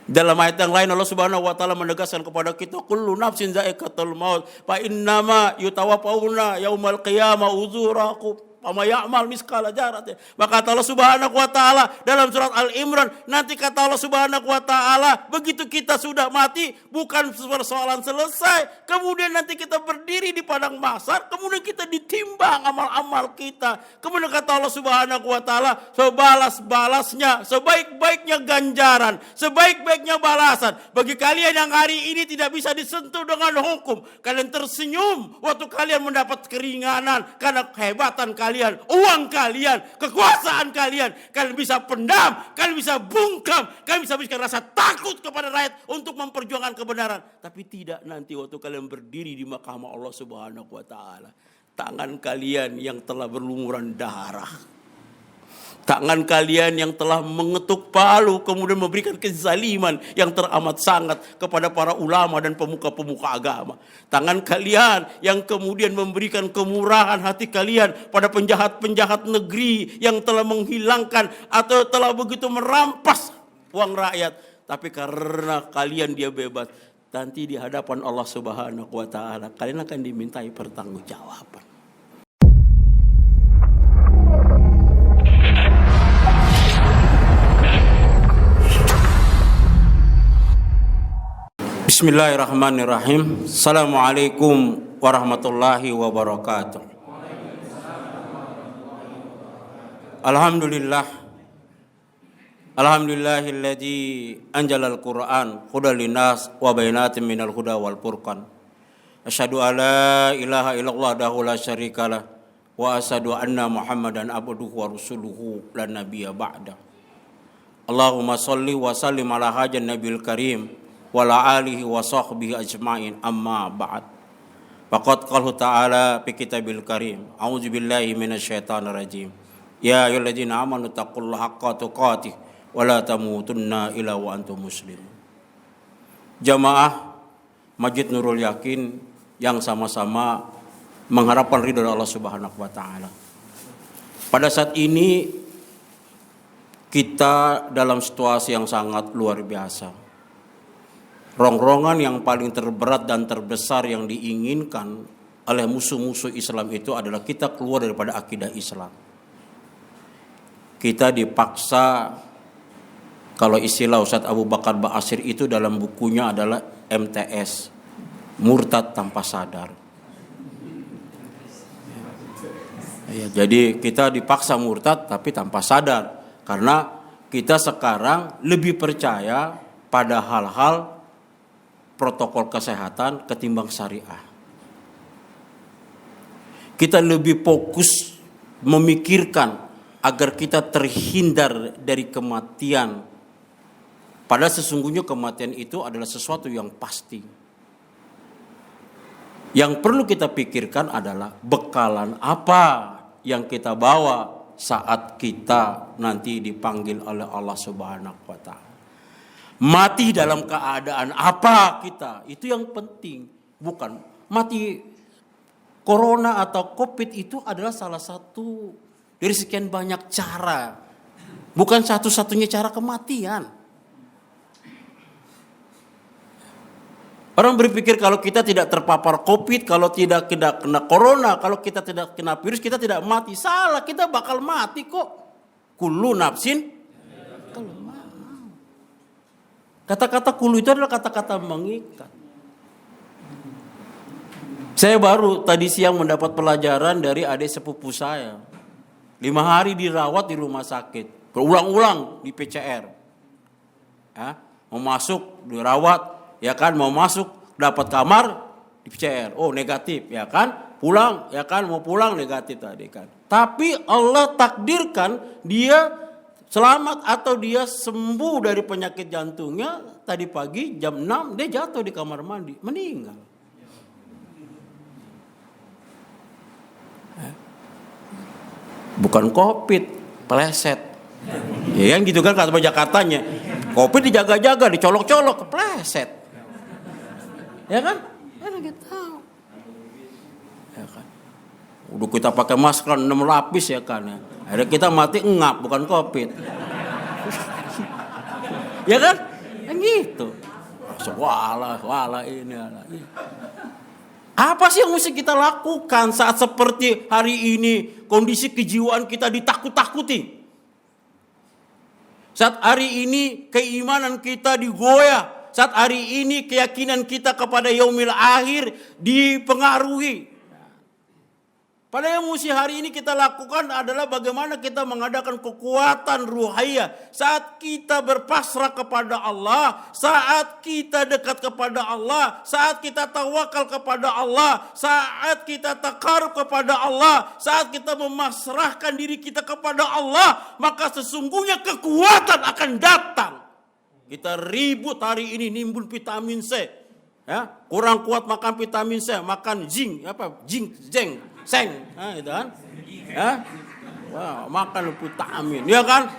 Dalam ayat yang lain Allah Subhanahu wa taala menegaskan kepada kita, kullu nafsin za'iqatul maut fa innama yutawaffawna yaumal qiyamah uzurakum Fama ya'mal miskala jarat. Maka kata Allah Subhanahu wa taala dalam surat Al-Imran, nanti kata Allah Subhanahu wa taala, begitu kita sudah mati bukan persoalan selesai, kemudian nanti kita berdiri di padang mahsyar, kemudian kita ditimbang amal-amal kita. Kemudian kata Allah Subhanahu wa taala, sebalas-balasnya, sebaik-baiknya ganjaran, sebaik-baiknya balasan bagi kalian yang hari ini tidak bisa disentuh dengan hukum. Kalian tersenyum waktu kalian mendapat keringanan karena kehebatan kalian, uang kalian, kekuasaan kalian. Kalian bisa pendam, kalian bisa bungkam, kalian bisa berikan rasa takut kepada rakyat untuk memperjuangkan kebenaran. Tapi tidak nanti waktu kalian berdiri di mahkamah Allah Subhanahu wa taala. Tangan kalian yang telah berlumuran darah, tangan kalian yang telah mengetuk palu kemudian memberikan kezaliman yang teramat sangat kepada para ulama dan pemuka-pemuka agama. Tangan kalian yang kemudian memberikan kemurahan hati kalian pada penjahat-penjahat negeri yang telah menghilangkan atau telah begitu merampas uang rakyat. Tapi karena kalian dia bebas, nanti di hadapan Allah Subhanahu wa taala kalian akan dimintai pertanggungjawaban. Bismillahirrahmanirrahim. Assalamualaikum warahmatullahi wabarakatuh. Alhamdulillah. Alhamdulillahilladzi anjalal Qur'an hudal linnas wa bainatin minal huda wal furqan. Asyhadu alla ilaha illallah wahdahu la syarikalah wa asyhadu anna Muhammadan abduhu wa rasuluhu la nabiyya ba'da. Allahumma shalli wa sallim ala hajan nabiyil karim wa ala alihi wa sahbihi ajma'in, amma ba'd. Faqad qala ta'ala fi kitabil karim, a'udzu billahi minasyaitonir rajim. Ya ayyuhalladzina amanu taqullaha haqqa tuqatih wa la tamutunna illa wa antum muslimun. Jamaah Masjid Nurul Yakin yang sama-sama mengharapkan ridha Allah Subhanahu wa taala. Pada saat ini kita dalam situasi yang sangat luar biasa. Rongrongan yang paling terberat dan terbesar yang diinginkan oleh musuh-musuh Islam itu adalah kita keluar daripada akidah Islam. Kita dipaksa, kalau istilah Ustadz Abu Bakar Ba'asyir itu dalam bukunya adalah MTS, murtad tanpa sadar. Ya, jadi kita dipaksa murtad tapi tanpa sadar, karena kita sekarang lebih percaya pada hal-hal protokol kesehatan ketimbang syariah. Kita lebih fokus memikirkan agar kita terhindar dari kematian. Padahal sesungguhnya kematian itu adalah sesuatu yang pasti. Yang perlu kita pikirkan adalah bekalan apa yang kita bawa saat kita nanti dipanggil oleh Allah Subhanahu wa taala. Mati dalam keadaan apa kita, itu yang penting. Bukan mati corona atau covid itu adalah salah satu dari sekian banyak cara, bukan satu-satunya cara kematian. Orang berpikir kalau kita tidak terpapar covid, kalau tidak kena corona, kalau kita tidak kena virus, kita tidak mati. Salah, kita bakal mati kok. Kullu nafsin. Kata-kata kulu itu adalah kata-kata mengikat. Saya baru tadi siang mendapat pelajaran dari adik sepupu saya. 5 hari dirawat di rumah sakit, berulang-ulang di PCR. Ya, mau masuk dirawat, ya kan, mau masuk dapat kamar di PCR, oh negatif, ya kan, pulang, ya kan, mau pulang negatif tadi kan. Tapi Allah takdirkan dia selamat atau dia sembuh dari penyakit jantungnya. Tadi pagi jam 6 dia jatuh di kamar mandi, meninggal. Bukan covid, peleset. Ya kan gitu kan kata Jakartanya. Covid dijaga-jaga, dicolok-colok, kepleset. Ya kan? Kan kita tahu. Ya kan. Udah kita pakai masker 6 lapis ya kan ya. Akhirnya kita mati engap, bukan covid. Ya kan? Kan gitu. Wala ini. Apa sih yang mesti kita lakukan saat seperti hari ini kondisi kejiwaan kita ditakut-takuti? Saat hari ini keimanan kita digoyah. Saat hari ini keyakinan kita kepada yaumil akhir dipengaruhi. Padahal yang mesti hari ini kita lakukan adalah bagaimana kita mengadakan kekuatan ruhiyah. Saat kita berpasrah kepada Allah, saat kita dekat kepada Allah, saat kita tawakal kepada Allah, saat kita takarub kepada Allah, saat kita memasrahkan diri kita kepada Allah, maka sesungguhnya kekuatan akan datang. Kita ribut hari ini nimbun vitamin C. Ya, kurang kuat makan vitamin C, makan zinc, seng, gitu kan? Ya, wah, makan vitamin, ya kan?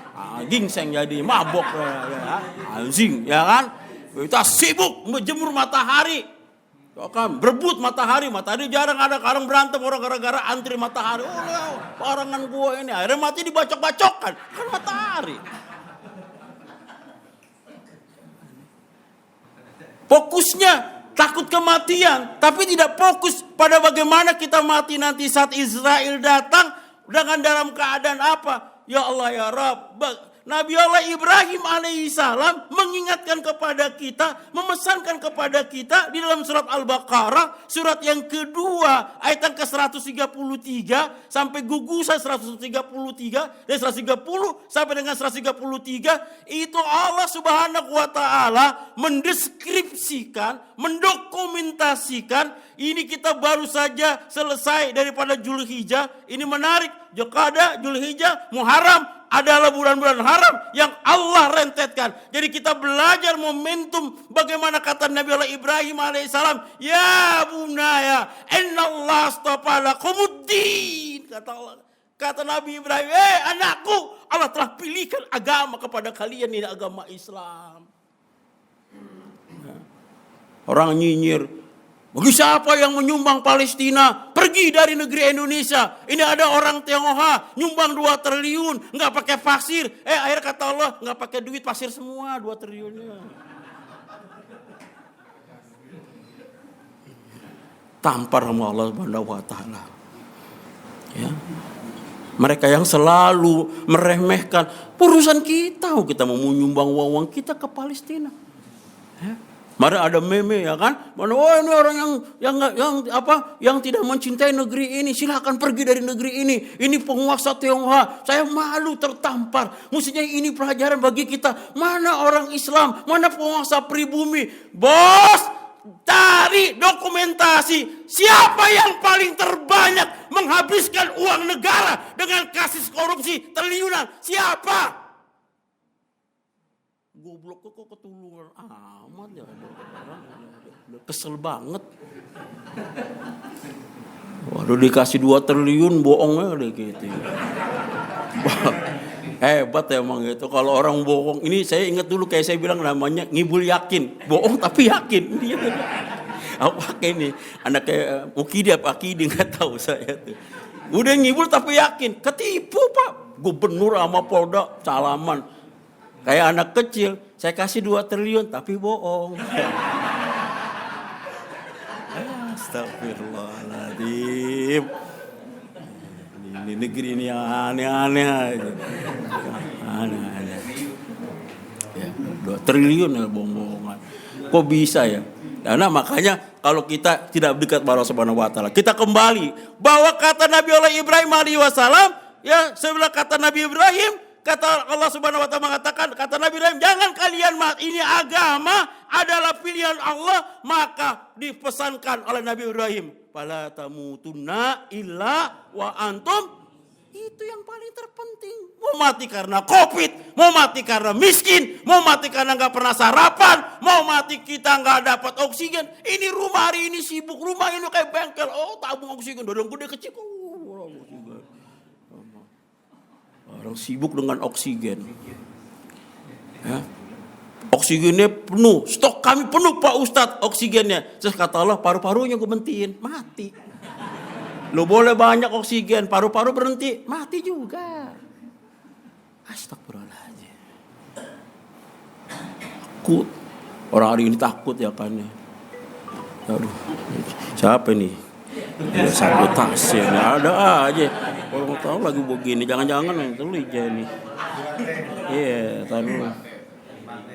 Ginseng jadi mabok, ya, zinc, ya kan? Kita sibuk menjemur matahari, ya kan? Berebut matahari jarang ada, kadang berantem orang gara-gara antri matahari. Oh, barangan gua ini, akhirnya mati dibacok-bacokkan, kan matahari. Fokusnya takut kematian, tapi tidak fokus pada bagaimana kita mati nanti saat Israel datang dengan dalam keadaan apa? Ya Allah ya Rabb, Nabi Allah Ibrahim alaihissalam mengingatkan kepada kita, memesankan kepada kita di dalam surat Al-Baqarah, surat yang kedua, ayat yang ke-133 sampai gugusan 133 dan 130 sampai dengan 133, itu Allah Subhanahu wa taala mendeskripsikan, mendokumentasikan. Ini kita baru saja selesai daripada Zulhijjah. Ini menarik, Dzulqa'dah, Zulhijjah, Muharram adalah bulan-bulan haram yang Allah rentetkan. Jadi kita belajar momentum bagaimana kata Nabi Allah Ibrahim alaihissalam, ya bunaya, innallaha astafa lakumuddin. Kata Nabi Ibrahim, anakku, Allah telah pilihkan agama kepada kalian, ini agama Islam. Orang nyinyir, bagi siapa yang menyumbang Palestina, pergi dari negeri Indonesia. Ini ada orang Tionghoa nyumbang 2 triliun, nggak pakai pasir. Akhirnya kata Allah, nggak pakai duit, pasir semua 2 triliunnya. Tampar sama Allah Subhanahu wa taala. Ya. Mereka yang selalu meremehkan urusan kita mau menyumbang uang kita ke Palestina. Ya. Mari ada meme, ya kan? Mana ini orang yang tidak mencintai negeri ini, silakan pergi dari negeri ini. Ini penguasa Tionghoa. Saya malu tertampar. Mestinya ini pelajaran bagi kita. Mana orang Islam, mana penguasa pribumi? Bos, cari dokumentasi siapa yang paling terbanyak menghabiskan uang negara dengan kasus korupsi triliunan. Siapa? Goblok kok ketulungan amat ya. Kesel banget. Waduh, dikasih 2 triliun bohongnya udah gitu. Hebat ya emang gitu. Kalau orang bohong, ini saya ingat dulu kayak saya bilang namanya ngibul yakin. Bohong tapi yakin. Apa ini? Anaknya Mukidi apa Akidi nggak tahu saya tuh. Udah ngibul tapi yakin. Ketipu Pak. Gubernur sama Polda salaman. Kayak anak kecil, saya kasih 2 triliun tapi bohong. Astagfirullahaladzim. Ini negeri ini yang aneh-aneh aja. Aneh-aneh. Ya, 2 triliun ya bohong-bohongan. Kok bisa ya? Karena makanya kalau kita tidak dekat kepada Allah Subhanahu wa taala, kita kembali bahwa kata Nabi Allah Ibrahim alaihi wasallam, ya sebelah kata Nabi Ibrahim, kata Allah Subhanahu wa taala mengatakan, kata Nabi Ibrahim, jangan kalian ini agama adalah pilihan Allah, maka dipesankan oleh Nabi Ibrahim, fala tamutunna illa wa antum. Itu yang paling terpenting. Mau mati karena Covid, mau mati karena miskin, mau mati karena nggak pernah sarapan, mau mati kita nggak dapat oksigen. Ini rumah hari ini sibuk, rumah ini kayak bengkel. Oh, tabung oksigen, dodong gede kecil. Orang sibuk dengan oksigen. Ya. Oksigennya penuh, stok kami penuh Pak Ustadz oksigennya. Terus kata Allah, paru-parunya gue berhentiin, mati. Lo boleh banyak oksigen, paru-paru berhenti, mati juga. Astagfirullahaladzim. takut. Orang hari ini takut ya kan ya. Aduh, siapa nih? Sabotase ini ada aja. Kalau mau tahu lagi begini, jangan-jangan yang telija nih. Iya, tahu.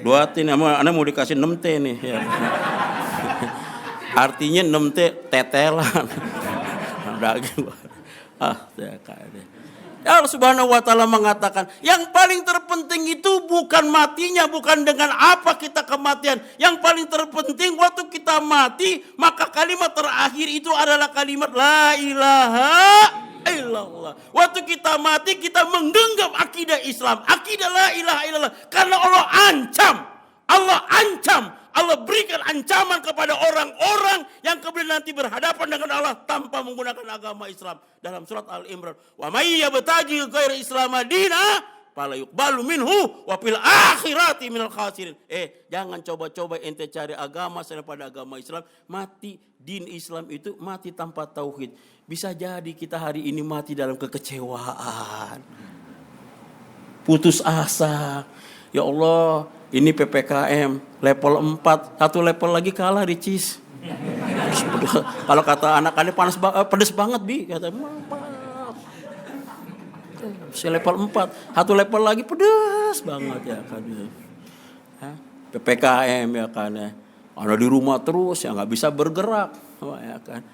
2T nih, Anda mau dikasih 6T nih. Ya. Artinya 6T tetelan. Daging. Ya kan. Allah Subhanahu wa taala mengatakan, yang paling terpenting itu bukan matinya, bukan dengan apa kita kematian. Yang paling terpenting waktu kita mati, maka kalimat terakhir itu adalah kalimat la ilaha illallah. Waktu kita mati, kita menggenggam akidah Islam, akidah la ilaha illallah. Karena Allah ancam, Allah berikan ancaman kepada orang-orang yang kemudian nanti berhadapan dengan Allah tanpa menggunakan agama Islam. Dalam surat Al-Imran, wa may yabtaghi ghaira Islam madina fala yuqbalu minhu wa fil akhirati minal khasirin. Jangan coba-coba ente cari agama selain pada agama Islam, mati din Islam itu mati tanpa tauhid. Bisa jadi kita hari ini mati dalam kekecewaan, putus asa. Ya Allah, ini PPKM level 4, satu level lagi kalah di CIS. Kalau kata anak-anak pedes banget Bi, kata si level 4, satu level lagi pedes banget ya kan. PPKM ya kan ya. Ada di rumah terus ya nggak bisa bergerak ya kan.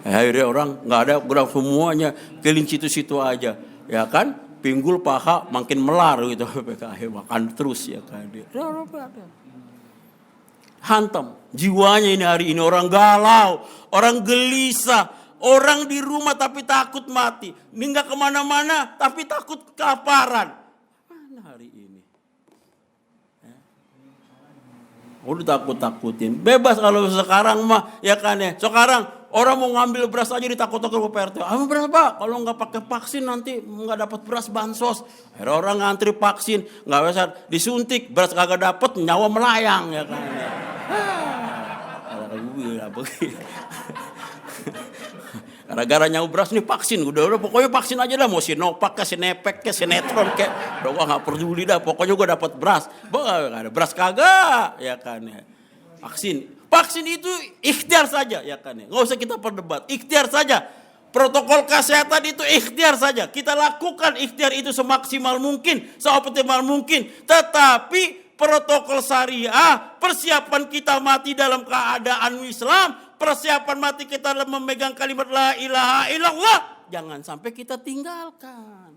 Akhirnya orang nggak ada gerak semuanya, keliling situ-situ aja ya kan. Pinggul paha makin melar gitu PPKM, makan terus ya kan. Hantam jiwanya ini hari ini, orang galau, orang gelisah, orang di rumah tapi takut mati, ini nggak kemana-mana tapi takut kelaparan. Mana hari ini? Udah takut-takutin, bebas kalau sekarang mah ya kan ya. Sekarang orang mau ngambil beras aja ditakut-takut ke PRT. Beras Pak, kalau nggak pakai vaksin nanti nggak dapat beras bansos. Akhirnya orang ngantri vaksin, nggak bisa disuntik, beras kagak dapat, nyawa melayang ya kan. Gara-gara nyawa beras nih vaksin, udah pokoknya vaksin aja dah, mau Sinovac ke Sinepek ke Sinetron ke, udah gua nggak peduli dah, pokoknya gua dapat beras. Ada beras kagak ya kan ya. Vaksin itu ikhtiar saja ya kan ya. Nggak usah kita perdebat, ikhtiar saja. Protokol kesehatan itu ikhtiar saja. Kita lakukan ikhtiar itu semaksimal mungkin, seoptimal mungkin. Tetapi protokol syariah, persiapan kita mati dalam keadaan Islam, persiapan mati kita dalam memegang kalimat la ilaha illallah, jangan sampai kita tinggalkan.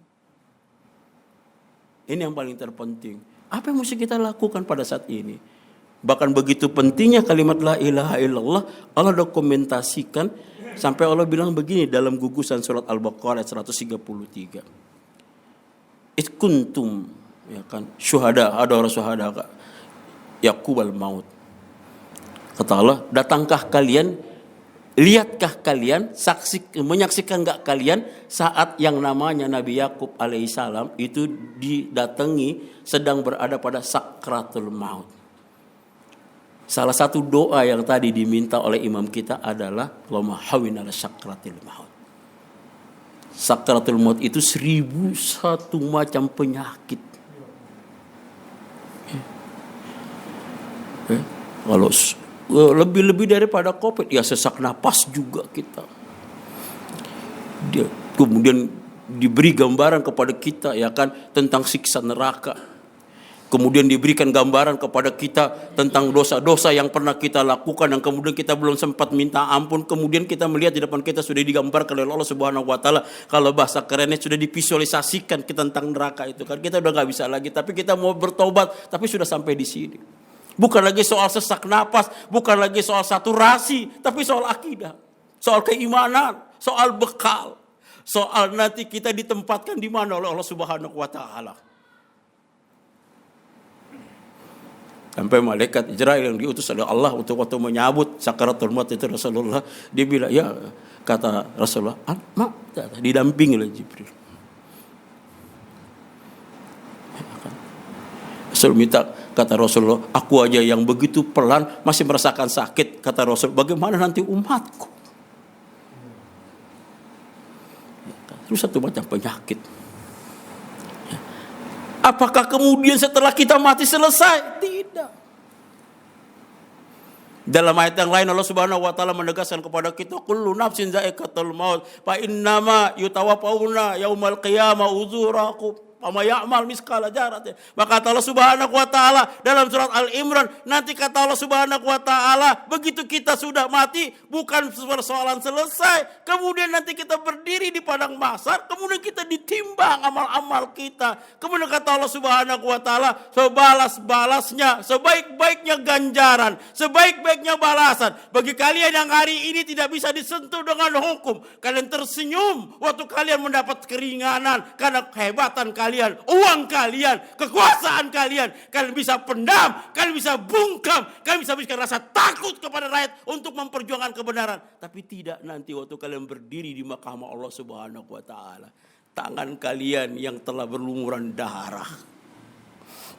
Ini yang paling terpenting. Apa yang mesti kita lakukan pada saat ini? Bahkan begitu pentingnya kalimat la ilaha illallah, Allah dokumentasikan sampai Allah bilang begini dalam gugusan surat Al-Baqarah 133. It kuntum ya kan syuhada, ada orang syuhada yaqubal maut. Kata Allah, datangkah kalian, lihatkah kalian, menyaksikan enggak kalian saat yang namanya Nabi Yakub alaihissalam itu didatangi sedang berada pada sakratul maut. Salah satu doa yang tadi diminta oleh imam kita adalah Allahumma hawwin ala sakratil maut. Sakratul maut itu 1001 macam penyakit. Kalau lebih daripada COVID, ya sesak napas juga kita. Dia kemudian diberi gambaran kepada kita ya kan tentang siksa neraka. Kemudian diberikan gambaran kepada kita tentang dosa-dosa yang pernah kita lakukan yang kemudian kita belum sempat minta ampun. Kemudian kita melihat di depan kita sudah digambarkan oleh Allah Subhanahu wa taala. Kalau bahasa kerennya sudah divisualisasikan kita tentang neraka itu kan. Kita udah enggak bisa lagi, tapi kita mau bertobat, tapi sudah sampai di sini. Bukan lagi soal sesak napas, bukan lagi soal saturasi, tapi soal akidah, soal keimanan, soal bekal, soal nanti kita ditempatkan di mana oleh Allah Subhanahu wa taala. Sampai malaikat Israel yang diutus oleh Allah untuk waktu menyambut sakaratul maut itu Rasulullah, dia bilang, ya kata Rasulullah, didampingi oleh Jibril. Rasul minta, kata Rasulullah, aku aja yang begitu pelan masih merasakan sakit. Kata Rasul, bagaimana nanti umatku? Terus satu macam penyakit. Apakah kemudian setelah kita mati selesai? Tidak. Dalam ayat yang lain Allah Subhanahu wa taala menegaskan kepada kita, kullu nafsin za'iqatul maut, fa innama yutawaffawna yaumal qiyamah uzurakum. Fama ya'mal miskala dzarratin. Maka kata Allah Subhanahu wa taala dalam surat Al-Imran, nanti kata Allah Subhanahu wa taala, begitu kita sudah mati bukan persoalan selesai, kemudian nanti kita berdiri di padang mahsyar, kemudian kita ditimbang amal-amal kita. Kemudian kata Allah Subhanahu wa taala, sebalas-balasnya, sebaik-baiknya ganjaran, sebaik-baiknya balasan bagi kalian yang hari ini tidak bisa disentuh dengan hukum. Kalian tersenyum waktu kalian mendapat keringanan karena kehebatan kalian, uang kalian, kekuasaan kalian. Kalian bisa pendam, kalian bisa bungkam, kalian bisa berikan rasa takut kepada rakyat untuk memperjuangkan kebenaran. Tapi tidak nanti waktu kalian berdiri di mahkamah Allah Subhanahu wa taala. Tangan kalian yang telah berlumuran darah,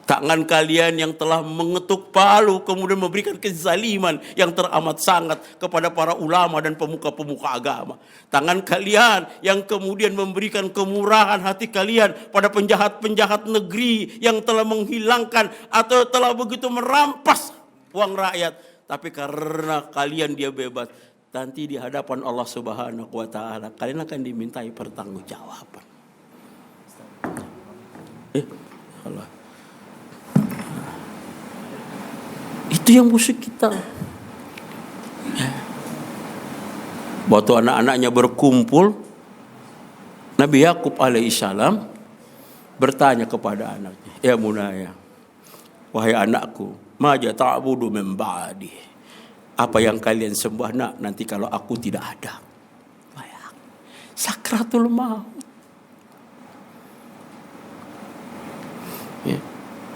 tangan kalian yang telah mengetuk palu kemudian memberikan kezaliman yang teramat sangat kepada para ulama dan pemuka-pemuka agama. Tangan kalian yang kemudian memberikan kemurahan hati kalian pada penjahat-penjahat negeri yang telah menghilangkan atau telah begitu merampas uang rakyat. Tapi karena kalian dia bebas, nanti di hadapan Allah Subhanahu wa taala kalian akan dimintai pertanggungjawaban. Allah. Itu yang musuh kita. Waktu anak-anaknya berkumpul, Nabi Yakub alaihissalam bertanya kepada anaknya, ya bunaya, wahai anakku, maja ta'budu min ba'di. Apa yang kalian sembah nak nanti kalau aku tidak ada? Sakratul maut. Ya.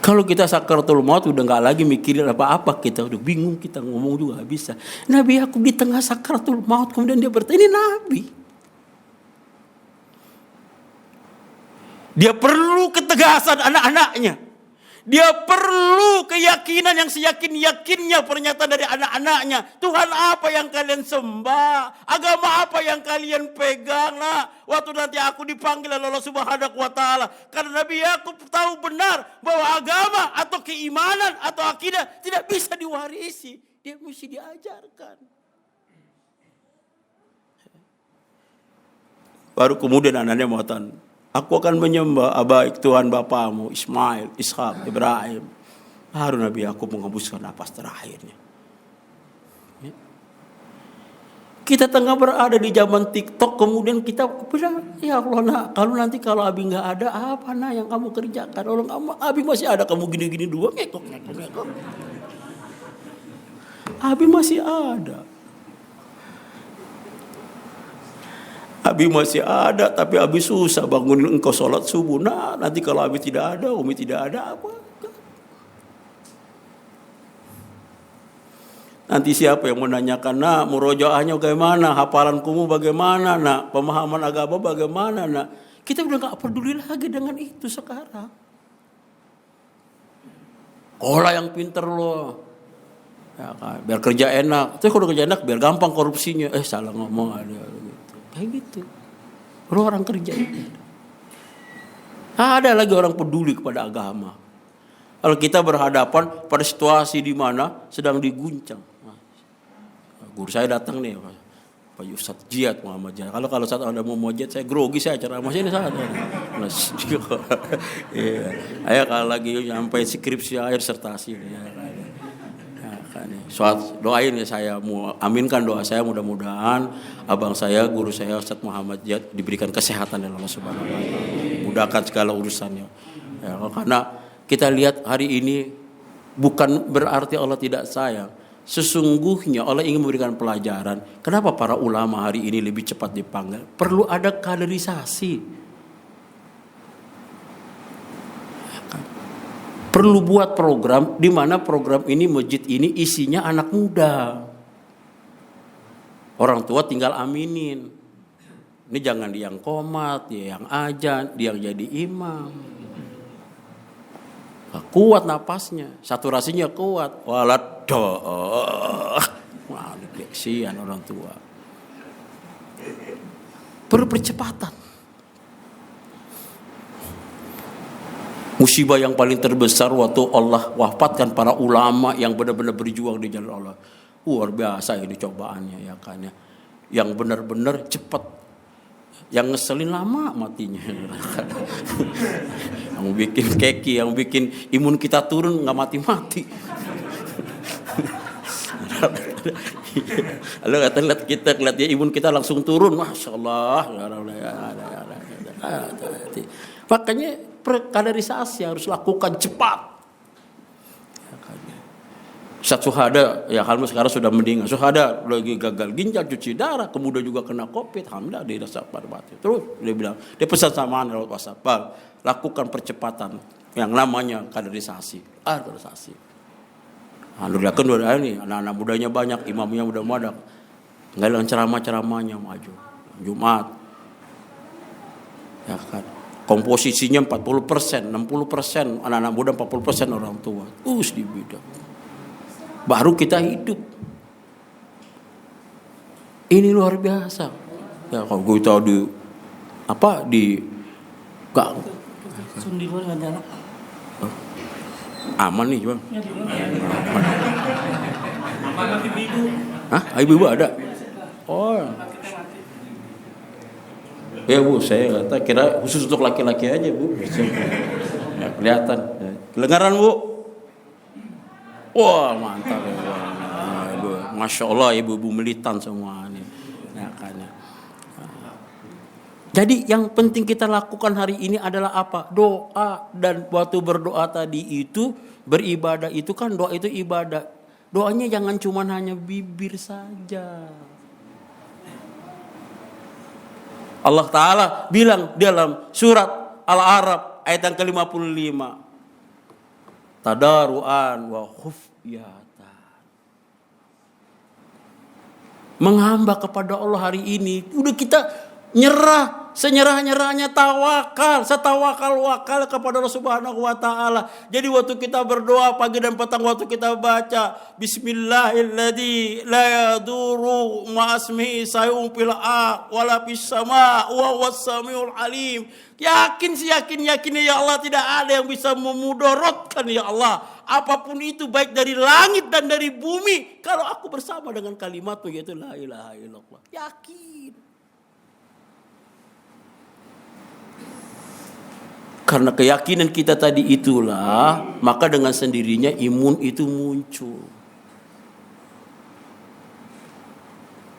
Kalau kita sakratul maut udah nggak lagi mikirin apa-apa, kita udah bingung, kita ngomong juga nggak bisa. Nabi Yakub di tengah sakratul maut kemudian dia bertanya, ini Nabi. Dia perlu ketegasan anak-anaknya. Dia perlu keyakinan yang seyakin-yakinnya pernyataan dari anak-anaknya. Tuhan apa yang kalian sembah? Agama apa yang kalian pegang? Nah, waktu nanti aku dipanggil oleh Allah Subhanahu wa taala. Karena Nabi Yakub tahu benar bahwa agama atau keimanan atau akidah tidak bisa diwarisi. Dia mesti diajarkan. Baru kemudian anaknya mengatakan, aku akan menyembah abaik Tuhan bapamu Ismail, Ishak, Ibrahim. Baru Nabi Yakub menghembuskan napas terakhirnya. Kita tengah berada di zaman TikTok, kemudian kita bilang, ya Allah nak, kalau Abi nggak ada, apa nak yang kamu kerjakan? Kalau Abi masih ada, kamu gini-gini dua, ngekok. Abi masih ada. Abi masih ada, tapi Abi susah bangunin engkau sholat subuh. Nah, nanti kalau Abi tidak ada, Umi tidak ada, apa? Nanti siapa yang menanyakan, nak, murojaahnya bagaimana? Hafalan kumu bagaimana? Nak, pemahaman agama bagaimana? Nak, kita udah gak peduli lagi dengan itu sekarang. Olah yang pinter loh. Ya kan, biar kerja enak. Tapi kalau kerja enak, biar gampang korupsinya. Salah ngomong ada gitu. Kayak gitu. Lu orang kerja ini. Ada lagi orang peduli kepada agama. Kalau kita berhadapan pada situasi di mana sedang diguncang. Guru saya datang nih, Pak Ustadz Jihad Muhammad Jihad. Kalau saat Anda mau jihad, saya grogi, saya acara masih ini saat. Iya. Ayo kalau lagi sampai skripsi akhir sertasi ya. Soal doain ya, saya mau aminkan doa saya, mudah-mudahan abang saya, guru saya Ustadz Muhammad Jihad diberikan kesehatan oleh Allah Subhanahu wa taala. Mudahkan segala urusannya. Ya, karena kita lihat hari ini bukan berarti Allah tidak sayang. Sesungguhnya Allah ingin memberikan pelajaran. Kenapa para ulama hari ini lebih cepat dipanggil? Perlu ada kaderisasi. Perlu buat program di mana program ini, masjid ini isinya anak muda. Orang tua tinggal aminin. Ini jangan dia yang komat, dia yang ajan, dia yang jadi imam. Kuat napasnya, saturasinya kuat. Waladoh. Wah, kesian orang tua. Perlu percepatan. Musibah yang paling terbesar waktu Allah wafatkan para ulama yang benar-benar berjuang di jalan Allah. Luar biasa ini cobaannya ya kan ya. Yang benar-benar cepat. Yang ngeselin lama matinya. Yang bikin keki, yang bikin imun kita turun nggak mati-mati. Lalu lihat kita lihat ya imun kita langsung turun, masya Allah. Makanya kaderisasi harus lakukan cepat. Satu syuhada, ya Halmus sekarang sudah meninggal. Syuhada lagi gagal ginjal, cuci darah, kemudian juga kena COVID. Alhamdulillah dia rasa pada mati. Terus dia bilang, dia pesan sama anak lewat WhatsApp, lakukan percepatan yang namanya kaderisasi. Kaderisasi. Alhamdulillah kan udah ini, anak-anak mudanya banyak, imamnya udah banyak. Nggak hilang ceramah-ceramahnya maju. Jumat. Ya kan. Komposisinya 40%, 60%, anak-anak muda 40% orang tua. Di bidang. Baru kita hidup. Ini luar biasa. Ya kalau kita gak Sundi luar nggak ada anak. Aman nih bang. Hah? Ibu ada? Oh. Ya bu, saya kira khusus untuk laki-laki aja bu. Ya, kelihatan. Kedengaran bu? Wah mantap ya, Ibu. Masya Allah ibu-ibu militan semua nih. Ya, kan, ya. Jadi yang penting kita lakukan hari ini adalah apa? Doa. Dan waktu berdoa tadi itu, beribadah itu kan doa itu ibadah. Doanya jangan cuma hanya bibir saja. Allah Ta'ala bilang dalam surat Al-A'raf ayat yang ke-55. Tadaruan wa khufyatan. Menghamba kepada Allah hari ini. Udah kita nyerah. Senyerah-nyerahnya tawakal. Setawakal-wakal kepada Allah Subhanahu wa ta'ala. Jadi waktu kita berdoa pagi dan petang waktu kita baca. Bismillahilladzi la yaduru ma'asmihi sayun fil ard wala fis sama' wa huwas samiul alim. Yakinnya ya Allah tidak ada yang bisa memudaratkan ya Allah. Apapun itu baik dari langit dan dari bumi. Kalau aku bersama dengan kalimatmu yaitu la ilaha illallah. Yakin. Karena keyakinan kita tadi itulah, maka dengan sendirinya imun itu muncul.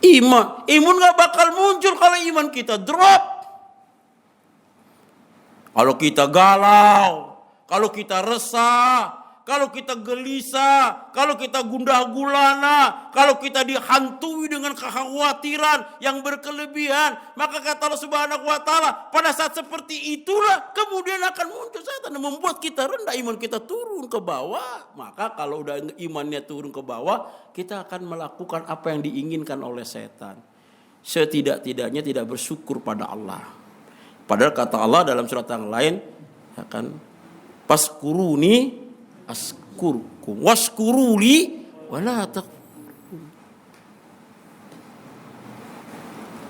Imun gak bakal muncul kalau iman kita drop. Kalau kita galau, kalau kita resah, kalau kita gelisah, kalau kita gundah gulana, kalau kita dihantui dengan kekhawatiran yang berkelebihan, maka kata Allah Subhanahu wa taala, pada saat seperti itulah kemudian akan muncul setan yang membuat kita rendah, iman kita turun ke bawah. Maka kalau udah imannya turun ke bawah, kita akan melakukan apa yang diinginkan oleh setan. Setidak-tidaknya tidak bersyukur pada Allah. Padahal kata Allah dalam surat yang lain, ya kan, paskuruni askurkum waskuruli wala takfurun.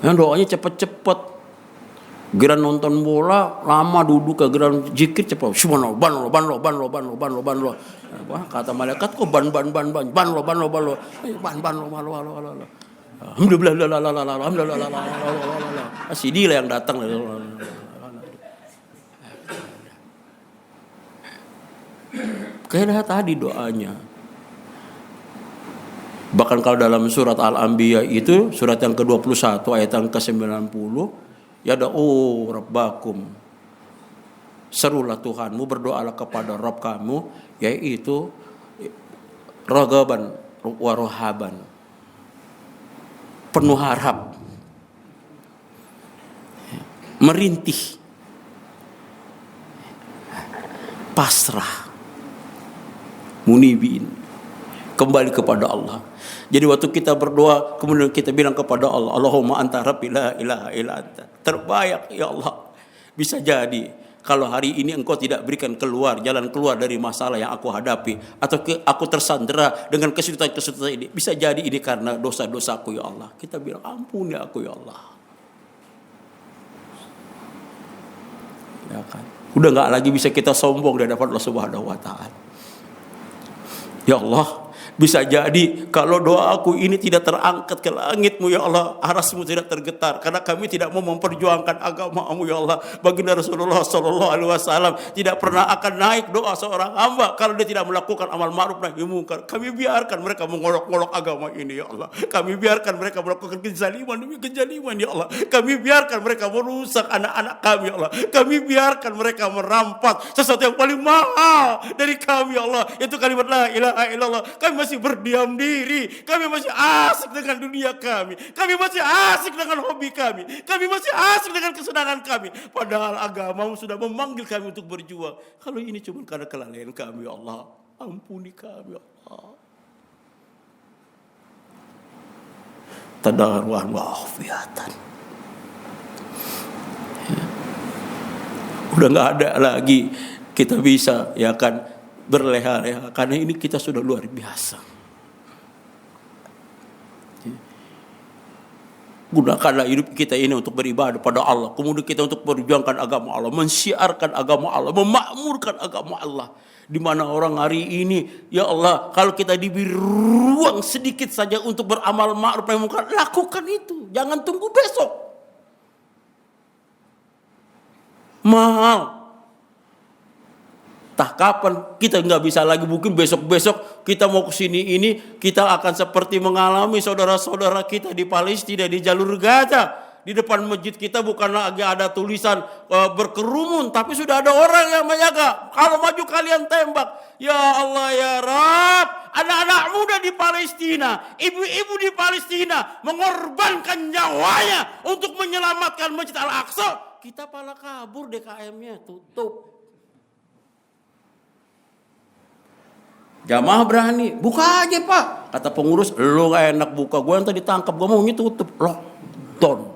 Yang doanya cepet-cepet. Geran nonton bola lama duduk ke geran zikir cepat. Subhanallah, banlo. Kata malaikat kok ban. Alhamdulillah. Sidi lah yang datang. Kayak tadi doanya. Bahkan kalau dalam surat Al-Anbiya itu, surat yang ke-21 ayat yang ke-90, ya da'u rabbakum. Serulah Tuhanmu, berdoalah kepada Rabb kamu, yaitu ragaban wa rohaban. Penuh harap. Merintih. Pasrah. Munibin, kembali kepada Allah. Jadi waktu kita berdoa kemudian kita bilang kepada Allah, Allahumma anta rabbi la ilaha illa anta. Terbaik ya Allah. Bisa jadi kalau hari ini engkau tidak berikan jalan keluar dari masalah yang aku hadapi, atau aku tersandera dengan kesulitan-kesulitan ini, bisa jadi ini karena dosa-dosaku ya Allah. Kita bilang ampuni aku ya Allah. Ya kan? Udah nggak lagi bisa kita sombong di hadapan Allah Subhanahu wa taala. Ya Allah, bisa jadi kalau doa aku ini tidak terangkat ke langit-Mu ya Allah, arasmu tidak tergetar karena kami tidak mau memperjuangkan agama-Mu ya Allah. Baginda Rasulullah sallallahu alaihi wasallam tidak pernah akan naik doa seorang hamba kalau dia tidak melakukan amal ma'ruf nahi munkar. Kami biarkan mereka mengolok-olok agama ini ya Allah. Kami biarkan mereka melakukan kezaliman demi kezaliman ya Allah. Kami biarkan mereka merusak anak-anak kami ya Allah. Kami biarkan mereka merampas sesuatu yang paling mahal dari kami ya Allah, yaitu kalimat la ilaha illallah. Kami masih berdiam diri, kami masih asik dengan dunia kami masih asik dengan hobi kami masih asik dengan kesenangan kami, padahal agamamu sudah memanggil kami untuk berjuang. Kalau ini cuma karena kelalaian kami ya Allah, ampuni kami ya Allah. Tadarruan wa khufyatan. Udah nggak ada lagi kita bisa ya kan berleha-leha, karena ini kita sudah luar biasa. Gunakanlah hidup kita ini untuk beribadah pada Allah, kemudian kita untuk berjuangkan agama Allah, mensiarkan agama Allah, memakmurkan agama Allah. Di mana orang hari ini, ya Allah, kalau kita diberi ruang sedikit saja untuk beramal ma'ruf nahi munkar, lakukan itu, jangan tunggu besok. Mahal. Tah kapan kita nggak bisa lagi, mungkin besok-besok kita mau ke sini ini kita akan seperti mengalami saudara-saudara kita di Palestina di jalur Gaza. Di depan masjid kita bukan lagi ada tulisan berkerumun, tapi sudah ada orang yang menjaga. Kalau maju kalian tembak. Ya Allah ya Rabb, anak-anak muda di Palestina, ibu-ibu di Palestina mengorbankan nyawanya untuk menyelamatkan Masjid Al-Aqsa. Kita pala kabur, DKM-nya tutup. Jamaah berani, buka aja Pak. Kata pengurus, lo gak enak buka, gue yang tadi tangkap, gue maunya tutup. Lockdown.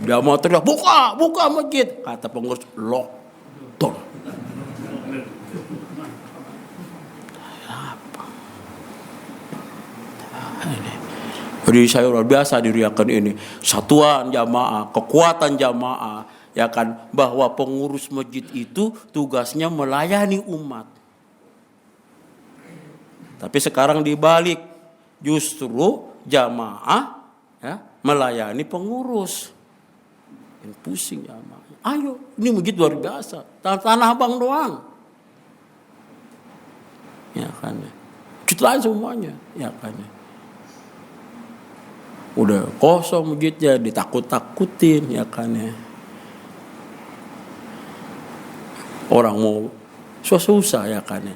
Jamaah teriak, buka masjid. Kata pengurus, lockdown. Apa? Jadi saya luar biasa diriakan ini. Satuan jamaah, kekuatan jamaah. Ya kan, bahwa pengurus masjid itu tugasnya melayani umat. Tapi sekarang dibalik, justru jamaah ya, melayani pengurus. Yang pusing jamaah. Ayo, ini masjid luar biasa. Tanah Abang doang. Ya kan. Ceritain semuanya, ya kan. Udah kosong masjidnya, ditakut-takutin, ya kan ya. Orang mau susah ya kan ya.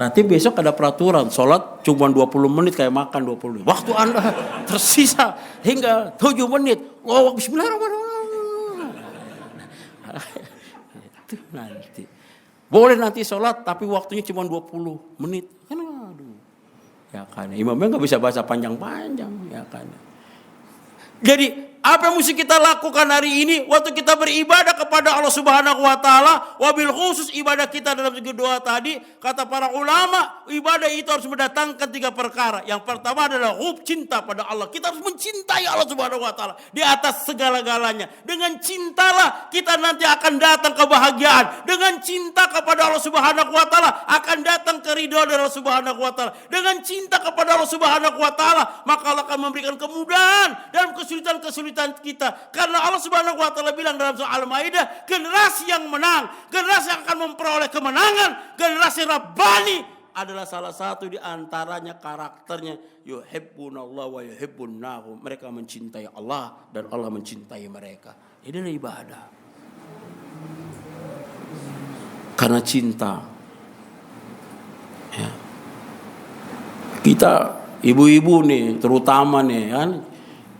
Nanti besok ada peraturan sholat cuma 20 menit kayak makan 20 menit. Waktu Anda tersisa hingga 7 menit. Oh, bismillahirrahmanirrahim. Itu nanti. Boleh nanti sholat tapi waktunya cuma 20 menit. Kan aduh. Ya kan. Imamnya enggak bisa bahasa panjang-panjang ya kan. Jadi apa yang mesti kita lakukan hari ini waktu kita beribadah kepada Allah Subhanahu wa taala, wabil khusus ibadah kita dalam segi doa tadi, kata para ulama, ibadah itu harus mendatangkan 3 perkara. Yang pertama adalah hub, cinta pada Allah. Kita harus mencintai Allah Subhanahu wa taala di atas segala-galanya. Dengan cintalah kita nanti akan datang kebahagiaan. Dengan cinta kepada Allah Subhanahu wa taala akan datang keridhaan dari Allah Subhanahu wa taala. Dengan cinta kepada Allah Subhanahu wa taala maka Allah akan memberikan kemudahan dalam kesulitan kita, karena Allah Subhanahu wa taala bilang dalam surah Al-Maidah, generasi yang menang, generasi yang akan memperoleh kemenangan, generasi Rabbani adalah salah satu di antaranya karakternya yuhibbunallah wa yuhibbunnahu. Mereka mencintai Allah dan Allah mencintai mereka. Ini adalah ibadah. Karena cinta. Ya. Kita ibu-ibu nih, terutama nih kan,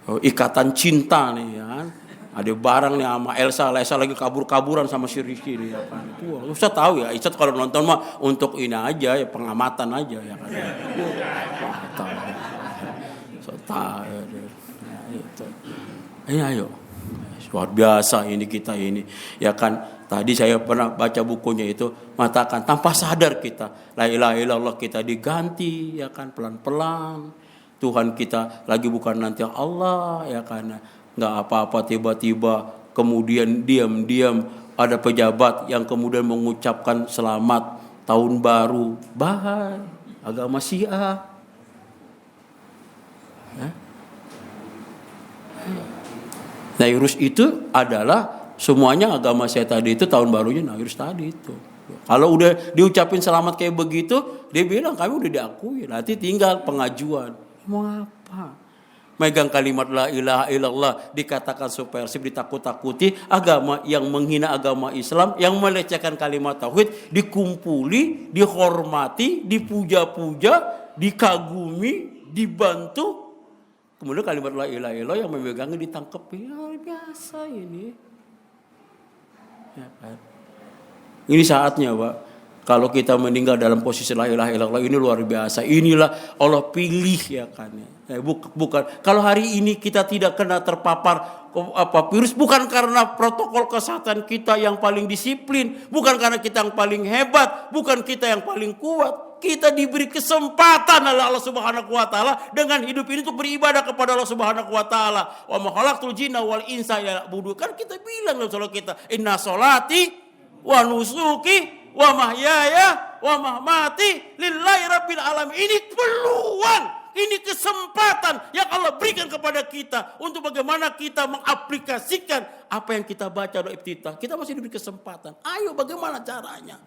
ikatan cinta nih ya kan. Ada barang nih sama Elsa lagi kabur-kaburan sama si Rizky nih ya kan. Itu Ustaz tahu ya, Ustaz kalau nonton mah untuk ini aja ya, pengamatan aja ya kan. Tahu ya, itu. Ini ayo. Luar biasa ini kita ini. Ya kan, tadi saya pernah baca bukunya itu mengatakan tanpa sadar kita la ilaha illallah kita diganti ya kan pelan-pelan. Tuhan kita lagi bukan nanti Allah ya kan. Nggak apa-apa tiba-tiba kemudian diam-diam ada pejabat yang kemudian mengucapkan selamat tahun baru. Bahai, agama Syiah. Nairus itu adalah semuanya agama saya tadi itu tahun barunya Nairus tadi itu. Kalau udah diucapin selamat kayak begitu, dia bilang kami udah diakui. Nanti tinggal pengajuan. Mau apa? Megang kalimat la ilaha illallah dikatakan subversif, ditakut-takuti. Agama yang menghina agama Islam, yang melecehkan kalimat tauhid, dikumpuli, dihormati, dipuja-puja, dikagumi, dibantu. Kemudian kalimat la ilaha illallah yang memegangnya ditangkap. Ya biasa ini. Ya kan? Ini saatnya, Pak. Kalau kita meninggal dalam posisi la ilaha illallah, ini luar biasa. Inilah Allah pilih, ya kan. Bukan. Kalau hari ini kita tidak kena terpapar virus, bukan karena protokol kesehatan kita yang paling disiplin, bukan karena kita yang paling hebat, bukan kita yang paling kuat. Kita diberi kesempatan oleh Allah Subhanahu wa taala dengan hidup ini untuk beribadah kepada Allah Subhanahu wa taala. Wa ma khalaqtul jinna wal insa liya'budun. Kan kita bilang dalam salat kita, inna sholati wa nusuki wa mahyaya wa mamati lillahi rabbil alamin. Ini peluang, ini kesempatan yang Allah berikan kepada kita untuk bagaimana kita mengaplikasikan apa yang kita baca doa iftitah. Kita masih diberi kesempatan. Ayo bagaimana caranya?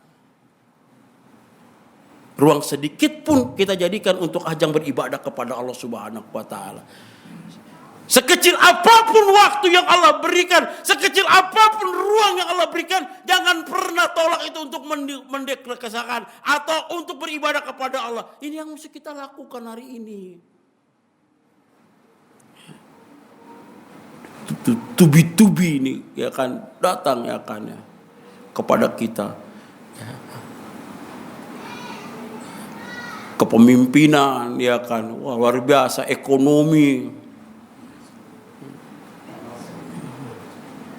Ruang sedikit pun kita jadikan untuk ajang beribadah kepada Allah Subhanahu wa taala. Sekecil apapun waktu yang Allah berikan, sekecil apapun ruang yang Allah berikan, jangan pernah tolak itu untuk mendeklarasikan atau untuk beribadah kepada Allah. Ini yang mesti kita lakukan hari ini. Tubi-tubi ini ya kan datang ya kan ya kepada kita. Kepemimpinan ya kan, wah luar biasa, ekonomi.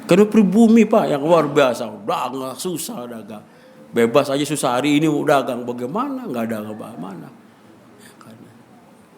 Karena pribumi Pak yang luar biasa, dagang susah dagang. Bebas aja susah hari ini mau dagang, bagaimana? Nggak ada bagaimana.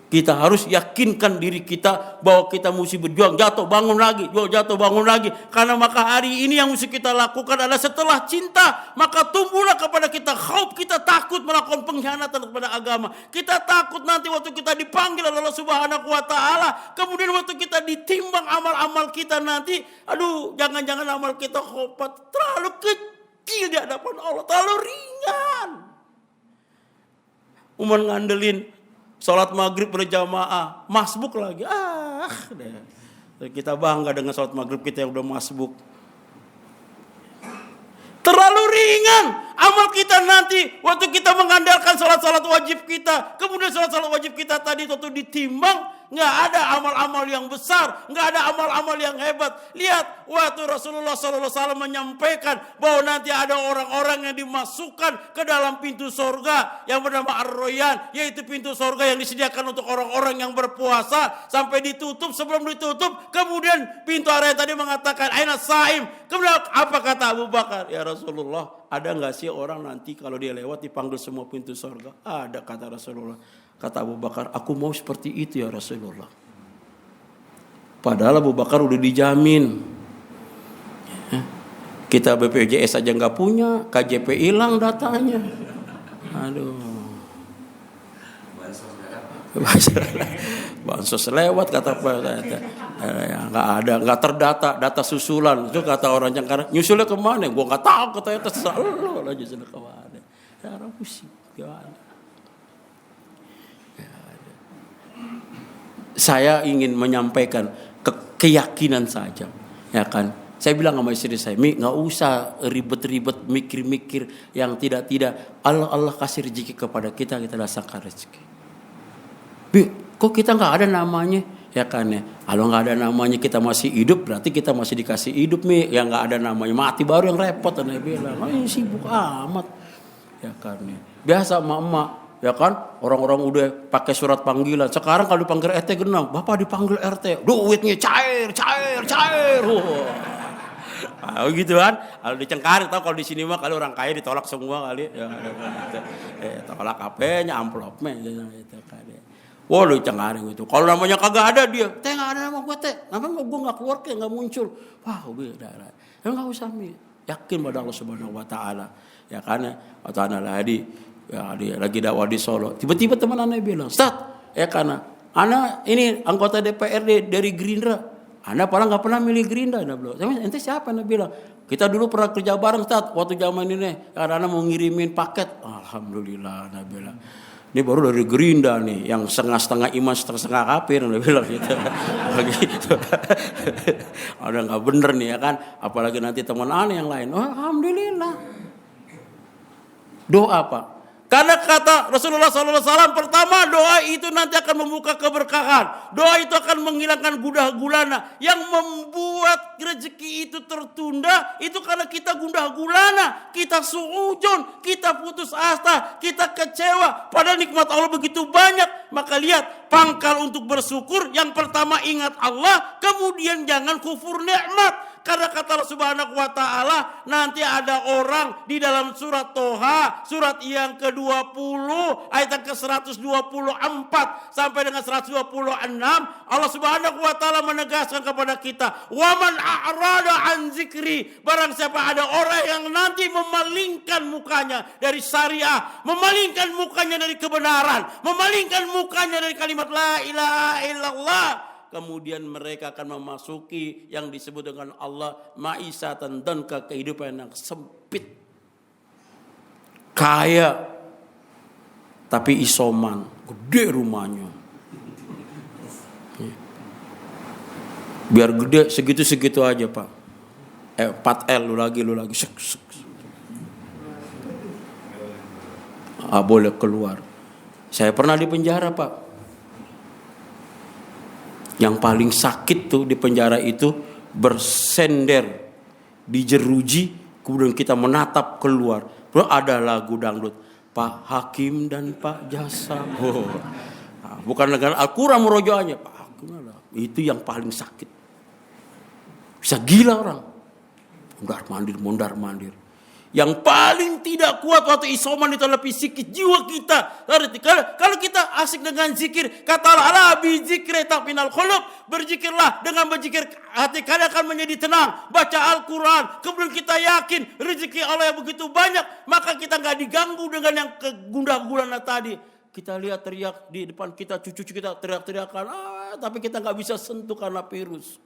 Kita harus yakinkan diri kita bahwa kita mesti berjuang, jatuh bangun lagi, jatuh bangun lagi. Karena maka hari ini yang mesti kita lakukan adalah setelah cinta, maka tumbuhlah kepada kita khauf, kita takut melakukan pengkhianatan kepada agama. Kita takut nanti waktu kita dipanggil oleh Allah Subhanahu wa taala, kemudian waktu kita ditimbang amal-amal kita nanti, aduh, jangan-jangan amal kita khopat terlalu kecil di hadapan Allah, terlalu ringan. Umar ngandelin sholat maghrib berjamaah, masbuk lagi. Kita bangga dengan sholat maghrib kita yang udah masbuk. Terlalu ringan amal kita nanti waktu kita mengandalkan sholat-sholat wajib kita. Kemudian sholat-sholat wajib kita tadi waktu ditimbang, nggak ada amal-amal yang besar, nggak ada amal-amal yang hebat. Lihat waktu Rasulullah SAW menyampaikan bahwa nanti ada orang-orang yang dimasukkan ke dalam pintu sorga yang bernama Ar-Royan, yaitu pintu sorga yang disediakan untuk orang-orang yang berpuasa sampai ditutup. Sebelum ditutup, kemudian pintu area tadi mengatakan Aina Saim. Kemudian apa kata Abu Bakar? Ya Rasulullah, ada nggak sih orang nanti kalau dia lewat dipanggil semua pintu sorga? Ada, kata Rasulullah. Kata Abu Bakar, aku mau seperti itu ya Rasulullah. Padahal Abu Bakar udah dijamin. Kita BPJS aja nggak punya, KJP hilang datanya. Aduh. Bansos lewat kata Pak. Nggak ada, nggak terdata, data susulan. Itu kata orang yang karena nyusulnya kemana? Gue nggak tahu, katanya terserah lo lah nyusulnya kemana. Cara pusing, gimana? Saya ingin menyampaikan keyakinan saja, ya kan. Saya bilang sama istri saya, Mi, nggak usah ribet-ribet mikir-mikir yang tidak. Allah kasih rezeki kepada kita rasakan rezeki. Bi, kok kita nggak ada namanya, ya kan ya. Kalau nggak ada namanya kita masih hidup, berarti kita masih dikasih hidup, Mi. Yang nggak ada namanya mati baru yang repot. Dan dia bilang, ini sibuk amat, ya kan ya. Biasa emak-emak. Ya kan, orang-orang udah pakai surat panggilan. Sekarang kalau dipanggil RT genang, Bapak dipanggil RT, duitnya cair. Wah, gitu kan. Kalau dicengkari, tahu kalau di sini mah kalau orang kaya ditolak semua kali. Ya, tolak HP-nya, amplopnya gitu kan. Waduh cengaring itu. Kalau namanya kagak ada dia, teh nggak ada nama gue teh. Namanya gue nggak keluar kayak nggak muncul. Wah beda. Nggak usah yakin pada Allah Subhanahu Wa Taala. Ya karena atau anak lagi dia lagi dakwah di Solo. Tiba-tiba teman anak bilang, Ustaz, ya karena anak ini anggota DPRD dari Gerindra. Anak paling nggak pernah milih Gerindra. Anak bilang, ente siapa? Anak bilang, kita dulu pernah kerja bareng Ustaz. Waktu zaman ini, karena anak mau ngirimin paket. Alhamdulillah, anak bilang. Ini baru dari Gerindra nih, yang setengah-setengah iman, setengah-setengah kafir, dia bilang gitu. Begitu. Ada nggak bener nih ya kan? Apalagi nanti teman aneh yang lain. Oh, alhamdulillah. Doa Pak. Karena kata Rasulullah SAW, pertama doa itu nanti akan membuka keberkahan. Doa itu akan menghilangkan gundah gulana. Yang membuat rezeki itu tertunda, itu karena kita gundah gulana. Kita suujon, kita putus asa, kita kecewa. Padahal nikmat Allah begitu banyak. Maka lihat, pangkal untuk bersyukur. Yang pertama ingat Allah, kemudian jangan kufur nikmat. Karena kata Allah Subhanahu Wa Taala, nanti ada orang di dalam surat Toha, surat yang ke-20, ayat yang ke-124 sampai dengan 126, Allah Subhanahu Wa Taala menegaskan kepada kita, "Waman a'rada an zikri", barang siapa ada orang yang nanti memalingkan mukanya dari syariah, memalingkan mukanya dari kebenaran, memalingkan mukanya dari kalimat la ilaha illallah, kemudian mereka akan memasuki yang disebut dengan Allah ma'isatan, dan ke kehidupan yang sempit. Kaya tapi isoman, gede rumahnya. Biar gede segitu-segitu aja Pak. 4L lu lagi. Boleh keluar. Saya pernah di penjara Pak. Yang paling sakit tuh di penjara itu bersender, dijeruji, kemudian kita menatap keluar. Bro, ada lagu dangdut, Pak Hakim dan Pak Jasa. Bukan dengan Al-Quran merojoannya, Pak Hakim lah. Itu yang paling sakit. Bisa gila orang. Mondar mandir. Yang paling tidak kuat waktu isoman itu adalah psikis jiwa kita. Kalau kita asik dengan zikir, kata Allah, bi zikri taqminal qulub, berzikirlah, dengan berzikir hati kalian akan menjadi tenang. Baca Al-Quran, kemudian kita yakin rezeki Allah yang begitu banyak, maka kita nggak diganggu dengan yang kegundah gulana tadi. Kita lihat teriak di depan kita, cucu kita teriak-teriakan, tapi kita nggak bisa sentuh karena virus.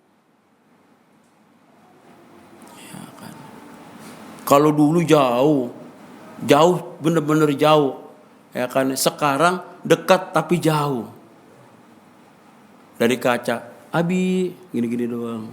Kalau dulu jauh, bener-bener jauh, ya kan. Sekarang dekat tapi jauh. Dari kaca, Abi, gini-gini doang.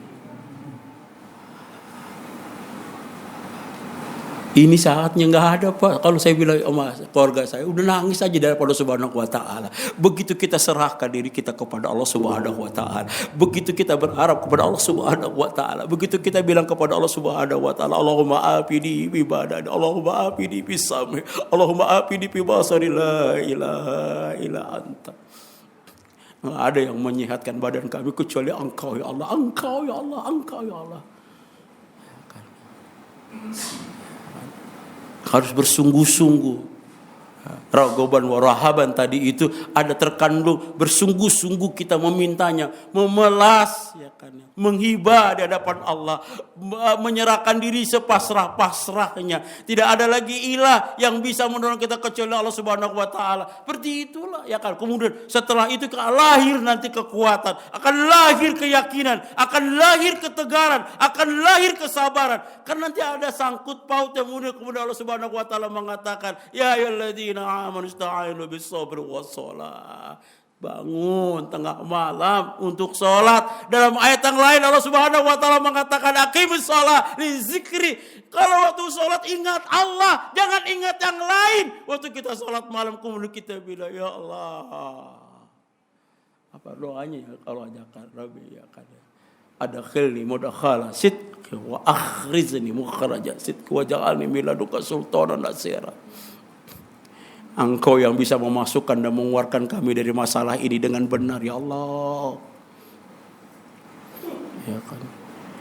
Ini saatnya nggak ada Pak. Kalau saya bilang sama keluarga saya, udah nangis aja daripada Subhanahu Wa Taala. Begitu kita serahkan diri kita kepada Allah Subhanahu Wa Taala, begitu kita berharap kepada Allah Subhanahu Wa Taala, begitu kita bilang kepada Allah Subhanahu Wa Taala, Allahumma afini bi badani, Allahumma afini bi sami, Allahumma afini bi basari, la ilaha illa anta. Nggak ada yang menyehatkan badan kami kecuali Engkau ya Allah, Engkau ya Allah, Engkau ya Allah. Harus bersungguh-sungguh. Ragoban warahaban tadi itu ada terkandung bersungguh-sungguh kita memintanya, memelas ya kan, menghibah di hadapan Allah, menyerahkan diri sepasrah-pasrahnya. Tidak ada lagi ilah yang bisa menolong kita kecuali Allah Subhanahu Wa Taala. Seperti itulah ya kan. Kemudian setelah itu lahir nanti kekuatan, akan lahir keyakinan, akan lahir ketegaran, akan lahir kesabaran. Karena nanti ada sangkut paut yang kemudian Allah Subhanahu Wa Taala mengatakan, ya ayyuhalladzina amanu ista'inu bis-sabri was-shalah. Bangun tengah malam untuk sholat. Dalam ayat yang lain Allah Subhanahu Wa Taala mengatakan, aqimus shalah li zikri. Kalau waktu sholat ingat Allah, jangan ingat yang lain. Waktu kita sholat malam kemudian kita bilang, ya Allah. Apa doanya ya kalau ajakan Rabbi ya kan. Adkhilni mudkhala sidq wa akhrizni mukhraja sidq wa ja'alni min ladunka sultanan nasira. Engkau yang bisa memasukkan dan mengeluarkan kami dari masalah ini dengan benar ya Allah. Ya kan.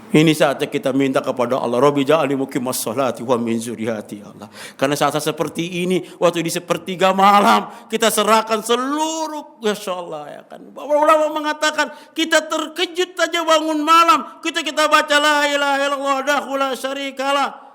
Ini saatnya kita minta kepada Allah, Rabbi ja'alni muqimas sholati wa min dzurriyyati, ya Allah. Karena saat seperti ini, waktu di sepertiga malam, kita serahkan seluruh, Masya Allah, ya kan. Ulama mengatakan, kita terkejut saja bangun malam, kita baca la ilaha illallah wahdahu la syarikalah.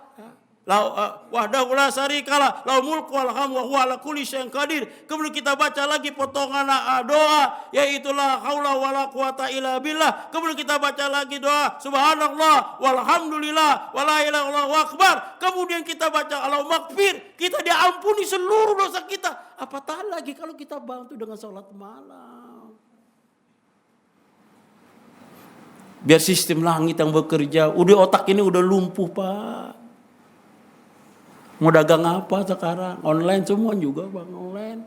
Wahdahu la syarikalah, lahu mulku wal hamdu wa huwa ala kulli syai'in qadir. Kemudian kita baca lagi potongan doa, yaitu la haula wala quwata illa billah. Kemudian kita baca lagi doa subhanallah walhamdulillah wala ilaha illallah akbar. Kemudian kita baca Allahu maghfir, kita diampuni seluruh dosa kita. Apatah lagi kalau kita bantu dengan salat malam. Biar sistem langit yang bekerja. Udah otak ini udah lumpuh, Pak. Mau dagang apa sekarang? Online semua juga, Bang, online.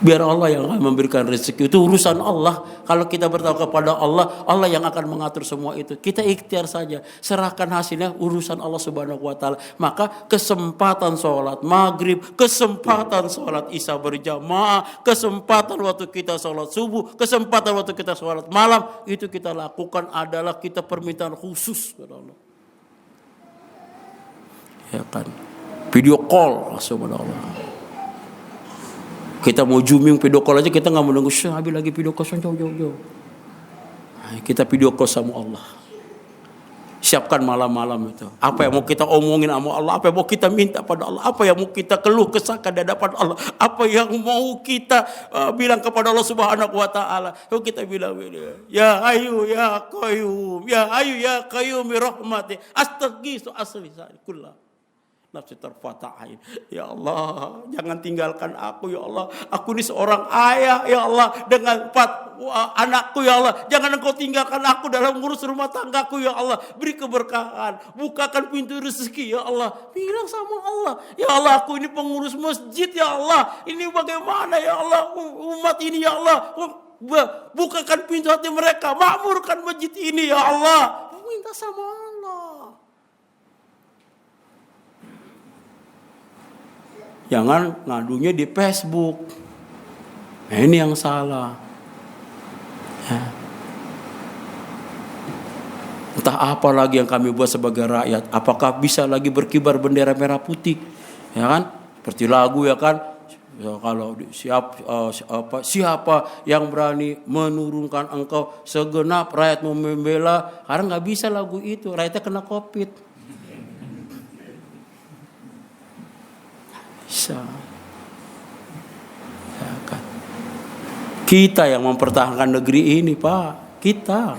Biar Allah yang akan memberikan rezeki. Itu urusan Allah. Kalau kita bertawakal kepada Allah, Allah yang akan mengatur semua itu. Kita ikhtiar saja. Serahkan hasilnya urusan Allah Subhanahu wa taala. Maka kesempatan sholat maghrib, kesempatan sholat isya berjamaah, kesempatan waktu kita sholat subuh, kesempatan waktu kita sholat malam, itu kita lakukan adalah kita permintaan khusus kepada Allah. Ya kan? Video call subhanallah. Kita mau zooming video call aja kita nggak menunggu habis lagi video call jauh. Kita video call sama Allah. Siapkan malam-malam itu. Apa yang mau kita omongin sama Allah, apa yang mau kita minta pada Allah, apa yang mau kita keluh kesahkan di hadapan Allah, apa yang mau kita bilang kepada Allah Subhanahu wa taala. Kita bilang ya Hayyu ya Qayyum, ya Hayyu ya Qayyum bi rahmati astaghiitsu asli kullah. Nafsi terfata'in. Ya Allah, jangan tinggalkan aku ya Allah. Aku ini seorang ayah ya Allah dengan 4 anakku ya Allah. Jangan engkau tinggalkan aku dalam ngurus rumah tanggaku ya Allah. Beri keberkahan, bukakan pintu rezeki ya Allah. Bilang sama Allah, ya Allah aku ini pengurus masjid ya Allah. Ini bagaimana ya Allah umat ini ya Allah. Bukakan pintu hati mereka, makmurkan masjid ini ya Allah. Minta sama Allah. Jangan ngadunya di Facebook. Nah, ini yang salah. Ya. Entah apa lagi yang kami buat sebagai rakyat. Apakah bisa lagi berkibar bendera merah putih? Ya kan? Seperti lagu ya kan? Ya, kalau siapa yang berani menurunkan engkau segenap rakyat membela? Karena nggak bisa lagu itu. Rakyatnya kena COVID. Bisa. Ya kan. Kita yang mempertahankan negeri ini, Pak. Kita.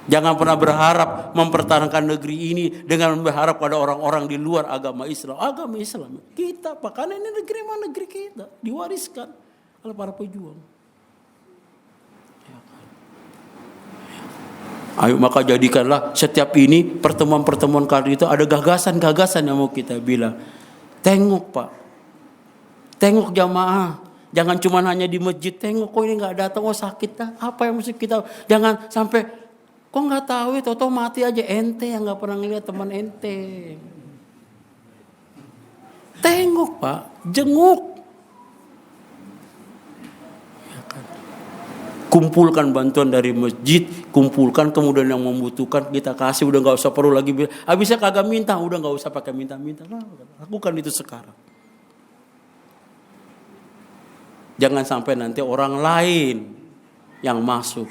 Jangan pernah berharap mempertahankan negeri ini dengan berharap pada orang-orang di luar agama Islam. Agama Islam kita, Pak. Karena ini negeri mana negeri kita. Diwariskan oleh para pejuang. Ayo maka jadikanlah setiap ini pertemuan-pertemuan kali itu ada gagasan-gagasan yang mau kita bilang. Tengok Pak, tengok jamaah. Jangan cuma hanya di masjid. Tengok kok ini nggak datang, oh sakit dah. Apa yang mesti kita? Jangan sampai kok nggak tahu itu, atau mati aja ente yang nggak pernah ngeliat teman ente. Tengok Pak, jenguk. Kumpulkan bantuan dari masjid, kumpulkan kemudian yang membutuhkan kita kasih, udah nggak usah perlu lagi. Habisnya kagak minta, udah nggak usah pakai minta-minta. Nah, lakukan itu sekarang. Jangan sampai nanti orang lain yang masuk.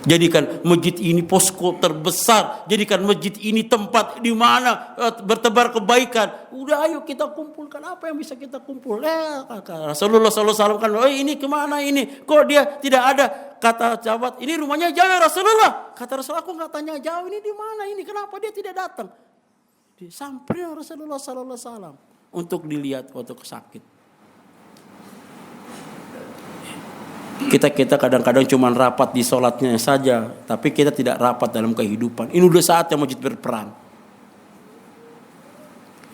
Jadikan masjid ini posko terbesar. Jadikan masjid ini tempat di mana bertebar kebaikan. Udah ayo kita kumpulkan apa yang bisa kita kumpul. Rasulullah SAW kan, ini kemana ini? Kok dia tidak ada? Kata sahabat, ini rumahnya jauh ya Rasulullah. Kata Rasulullah, aku nggak tanya jauh, ini di mana ini? Kenapa dia tidak datang? Disamperin Rasulullah SAW untuk dilihat waktu sakit. Kita kadang-kadang cuma rapat di sholatnya saja, tapi kita tidak rapat dalam kehidupan. Ini udah saatnya masjid berperan.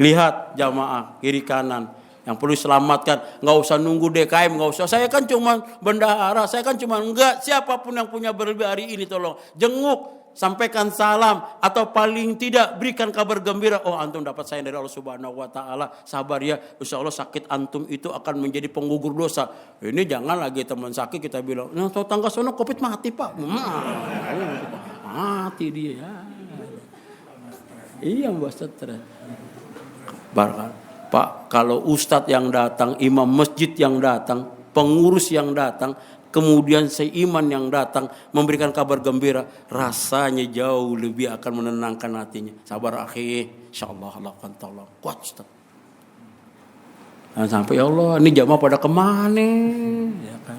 Lihat jamaah kiri kanan yang perlu diselamatkan. Nggak usah nunggu DKM, nggak usah. Saya kan cuma bendahara, saya kan cuma enggak. Siapapun yang punya berlebih hari ini tolong jenguk. sampaikan salam, atau paling tidak berikan kabar gembira. Oh, antum dapat sayang dari Allah Subhanahu wa taala. Sabar ya, insya Allah sakit antum itu akan menjadi penggugur dosa. Ini jangan lagi teman sakit kita bilang, "Nah, tetangga sono Covid mati, Pak." Mati dia. Ya. Iya, Mbak Stres. Pak, kalau ustadz yang datang, imam masjid yang datang, pengurus yang datang, kemudian seiman yang datang memberikan kabar gembira, rasanya jauh lebih akan menenangkan hatinya. Sabar akhi, insyaallah Allah akan tolong. Kuat Ustaz. Dan sampai ya Allah, ini jamaah pada kemana? Ya kan.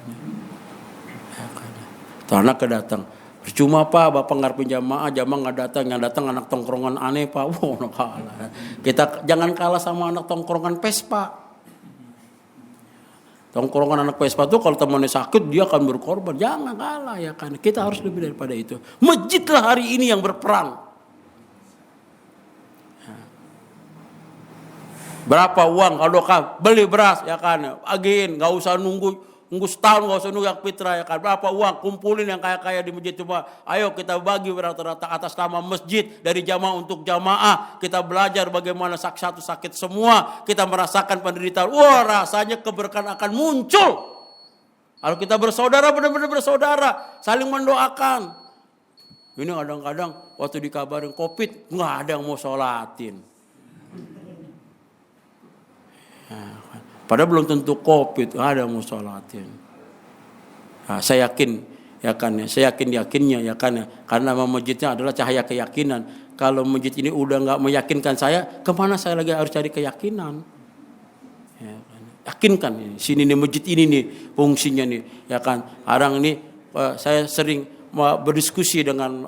Anak kedatang. Percuma Pak, Bapak ngarepin jamaah nggak datang, yang datang anak tongkrongan aneh Pak. Wah, kalah. Kita jangan kalah sama anak tongkrongan Vespa. Tongkrongan anak Vespa itu kalau temannya sakit dia akan berkorban. Jangan kalah ya kan. Kita harus lebih daripada itu. Masjidlah hari ini yang berperang. Berapa uang kalau beli beras ya kan. Agen, nggak usah nunggu setahun, nggak usah nunggu yang fitrah ya kan. Berapa uang kumpulin yang kaya-kaya di masjid, coba ayo kita bagi rata-rata atas nama masjid, dari jamaah untuk jamaah. Kita belajar bagaimana satu sakit semua, kita merasakan penderitaan. Wah, rasanya keberkahan akan muncul kalau kita bersaudara, benar-benar bersaudara, saling mendoakan. Ini kadang-kadang waktu dikabarin Covid nggak ada yang mau sholatin. Padahal belum tentu Covid, ada musolatin. Nah, saya yakin ya kan ya, saya yakinnya ya kan ya, karena masjidnya adalah cahaya keyakinan. Kalau masjid ini udah nggak meyakinkan saya, kemana saya lagi harus cari keyakinan? Ya kan? Yakinkan ini, sini nih masjid ini nih fungsinya nih, ya kan. Sekarang ini saya sering berdiskusi dengan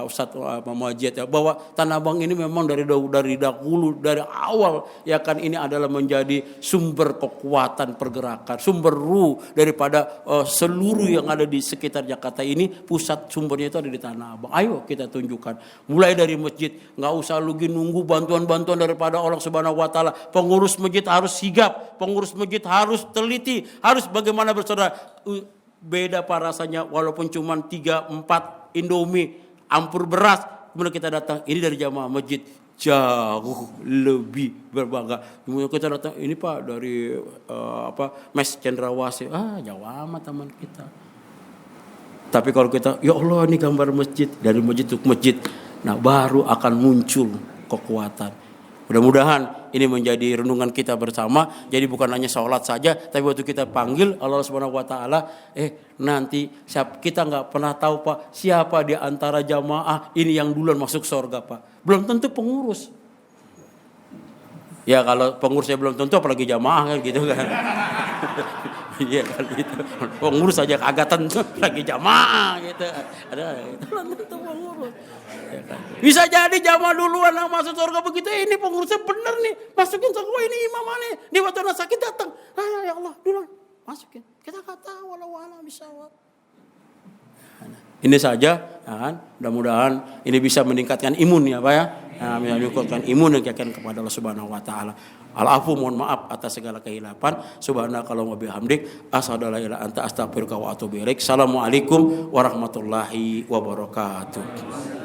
Ustadz Muhammad ya, bahwa Tanah Abang ini memang dari dahulu dari awal ya kan, ini adalah menjadi sumber kekuatan pergerakan, sumber ruh daripada seluruh yang ada di sekitar Jakarta ini. Pusat sumbernya itu ada di Tanah Abang. Ayo kita tunjukkan, mulai dari masjid, nggak usah lagi nunggu bantuan-bantuan daripada Allah Subhanahu wa taala. Pengurus masjid harus sigap, pengurus masjid harus teliti, harus bagaimana bersaudara. Beda Pak rasanya walaupun cuma 3-4 Indomie ampur beras, kemudian kita datang ini dari jamaah masjid, jauh lebih berbangga. Kemudian kita datang ini Pak dari Mes Cendrawasih, jauh amat teman kita. Tapi kalau kita ya Allah ini gambar masjid, dari masjid ke masjid, nah baru akan muncul kekuatan. Mudah-mudahan ini menjadi renungan kita bersama. Jadi bukan hanya sholat saja, tapi waktu kita panggil Allah Subhanahu wa taala, nanti kita nggak pernah tahu Pak, siapa di antara jamaah ini yang duluan masuk surga Pak. Belum tentu pengurus. Ya kalau pengurusnya belum tentu, apalagi jamaah kan gitu kan. Iya kan gitu. Pengurus saja kagak tentu, lagi jamaah gitu. Ada itu belum tentu pengurus. Ya kan. Bisa jadi jamaah duluan yang masuk surga begitu. Ini pengurusnya bener nih, masukin surga. Ini imam aneh. Di waktu anak sakit datang. Ya Allah duluan masukin. Kita nggak tahu walau bisawab. Ini saja, kan? Mudah-mudahan ini bisa meningkatkan imun ya Pak ya. Meningkatkan imun yang keyakinan kepada Allah Subhanahu wa taala. Al-afu, mohon maaf atas segala kehilapan. Subhanakallahumma bihamdik, asyhadu an la ilaha illa anta, astaghfiruka wa atubu ilaik. Assalamualaikum warahmatullahi wabarakatuh.